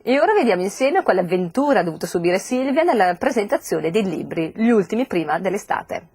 E ora vediamo insieme quale avventura ha dovuto subire Silvia nella presentazione dei libri, gli ultimi prima dell'estate.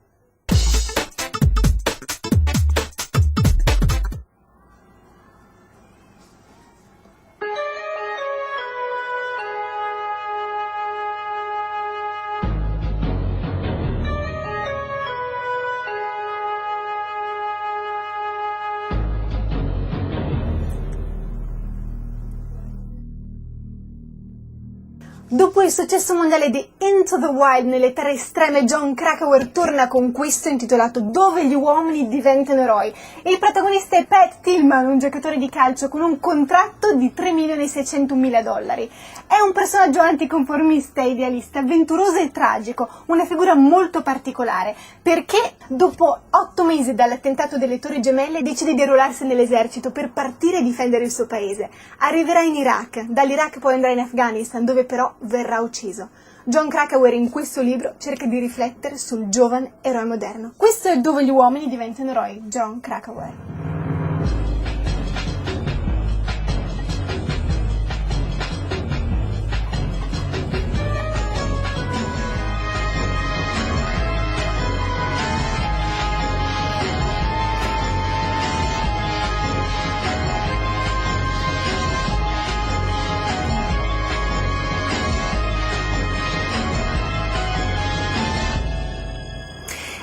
Dopo il successo mondiale di Into the Wild nelle terre estreme, Jon Krakauer torna con questo intitolato Dove gli uomini diventano eroi. Il protagonista è Pat Tillman, un giocatore di calcio con un contratto di $3.600.000. È un personaggio anticonformista e idealista, avventuroso e tragico, una figura molto particolare, perché dopo 8 mesi dall'attentato delle Torri Gemelle decide di arruolarsi nell'esercito per partire e difendere il suo paese. Arriverà in Iraq, dall'Iraq poi andrà in Afghanistan, dove però verrà ucciso. Jon Krakauer in questo libro cerca di riflettere sul giovane eroe moderno. Questo è Dove gli uomini diventano eroi, Jon Krakauer.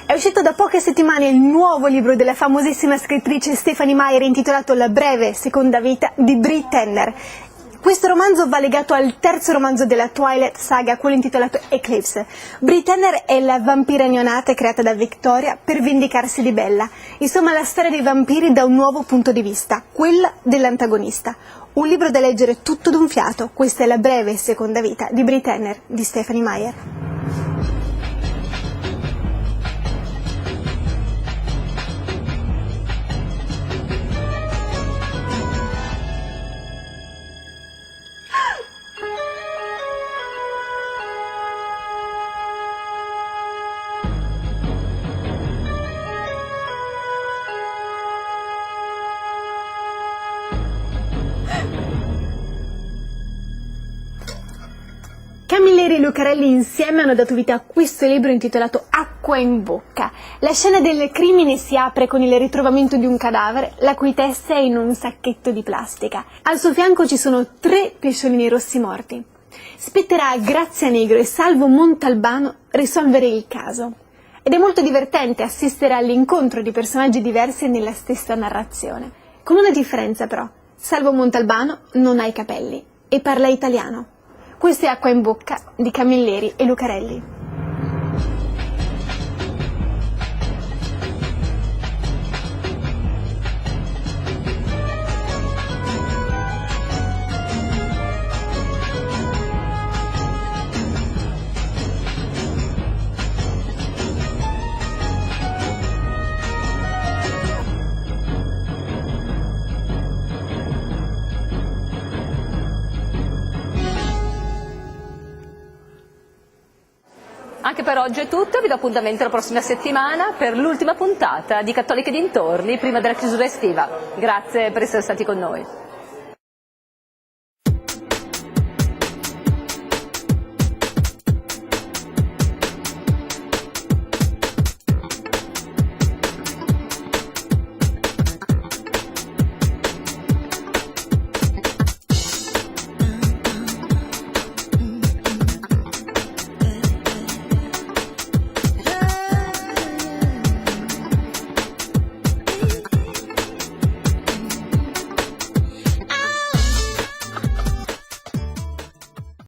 È uscito da poche settimane il nuovo libro della famosissima scrittrice Stephenie Meyer intitolato La breve seconda vita di Brie Tenner. Questo romanzo va legato al terzo romanzo della Twilight saga, quello intitolato Eclipse. Brie Tenner è la vampira neonata creata da Victoria per vendicarsi di Bella. Insomma, la storia dei vampiri da un nuovo punto di vista, quella dell'antagonista. Un libro da leggere tutto d'un fiato. Questa è La breve seconda vita di Brie Tenner di Stephenie Meyer. Camilleri e Lucarelli insieme hanno dato vita a questo libro intitolato Acqua in bocca. La scena del crimine si apre con il ritrovamento di un cadavere, la cui testa è in un sacchetto di plastica. Al suo fianco ci sono 3 pesciolini rossi morti. Spetterà a Grazia Negro e Salvo Montalbano risolvere il caso. Ed è molto divertente assistere all'incontro di personaggi diversi nella stessa narrazione. Con una differenza però: Salvo Montalbano non ha i capelli e parla italiano. Questo è Acqua in bocca di Camilleri e Lucarelli. Anche per oggi è tutto, vi do appuntamento la prossima settimana per l'ultima puntata di Cattoliche dintorni prima della chiusura estiva. Grazie per essere stati con noi.